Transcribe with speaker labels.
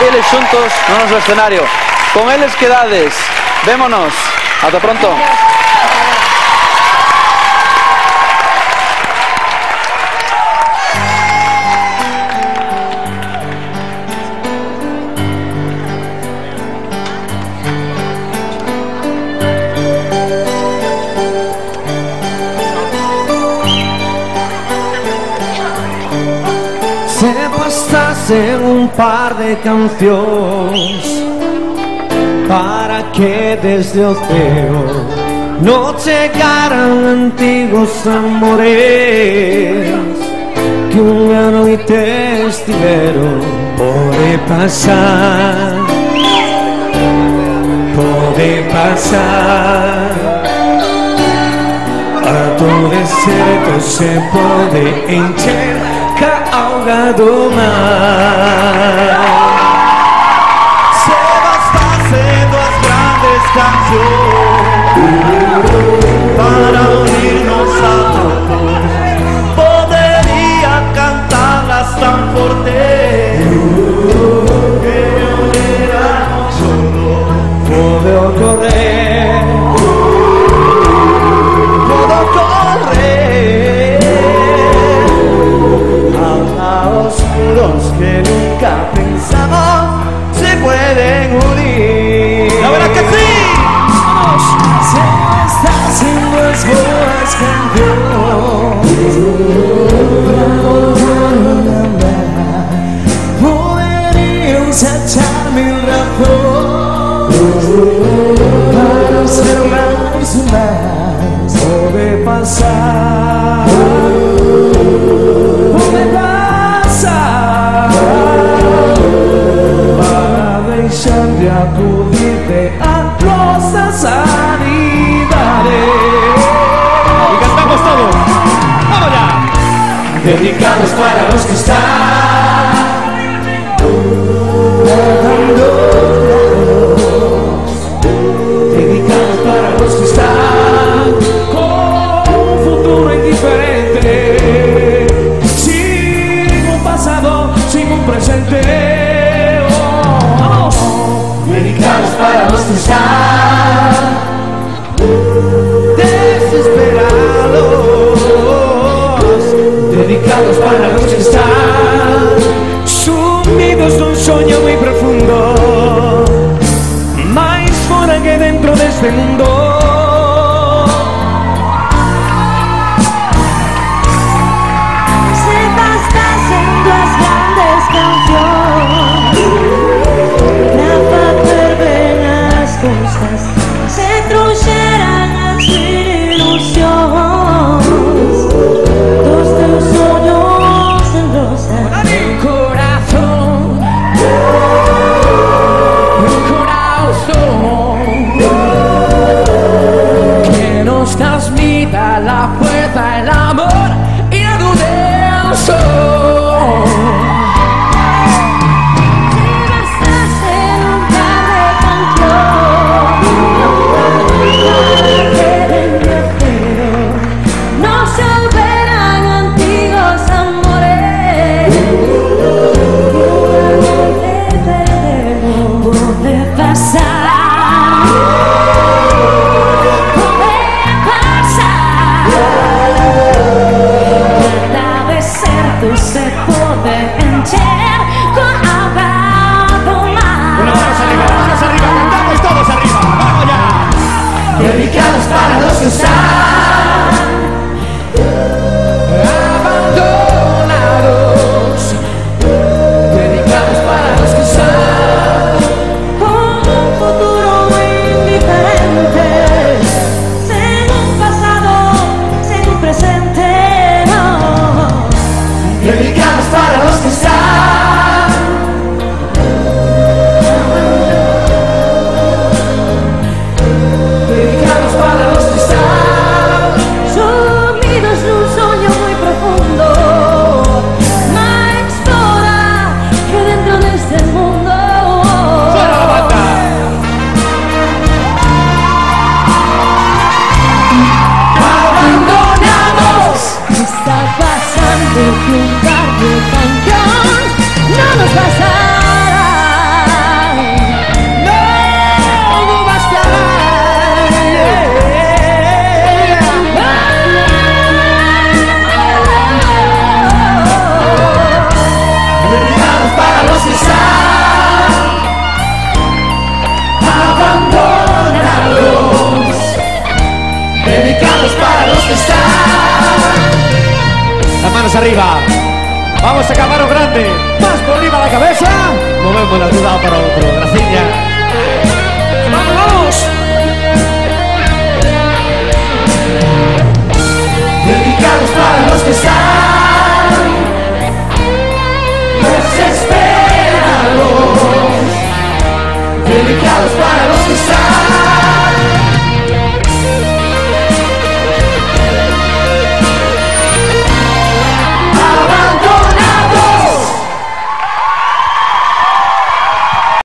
Speaker 1: eles xuntos no noso escenario. Con eles quedades. Vémonos. Ata pronto.
Speaker 2: Se bastasen un par de canciones para que desde o ceo no chegaran antiguos amores que unha noite estiveron. Pode pasar, a todo deserto se pode encher ca auga do mar. Se bastasen duas grandes canciones para unirnos a todos, podería cantarlas tan fuerte que uniéramos solo. Pode ocorrer, pode ocorrer a oscuros que nunca pensamos se pueden unir. La verdad que sí. Se están haciendo las buenas canciones, podrían echar mil razones para ser más y más. Puede pasar, puede pasar, para deixar de acudirte a nuestras sanidades. Y cantamos todos. ¡Vamos ya! Dedicados para los que están dedicados para los que están con un futuro indiferente, sin un pasado, sin un presente. ¡Vamos! Dedicados para los que están desesperados, dedicados para los que están sumidos de un sueño muy profundo, más fuera que dentro de este mundo.
Speaker 3: Se bastasen las grandes canciones para fazer bem as coisas.
Speaker 2: vemos, la ayuda para otro. Gracias.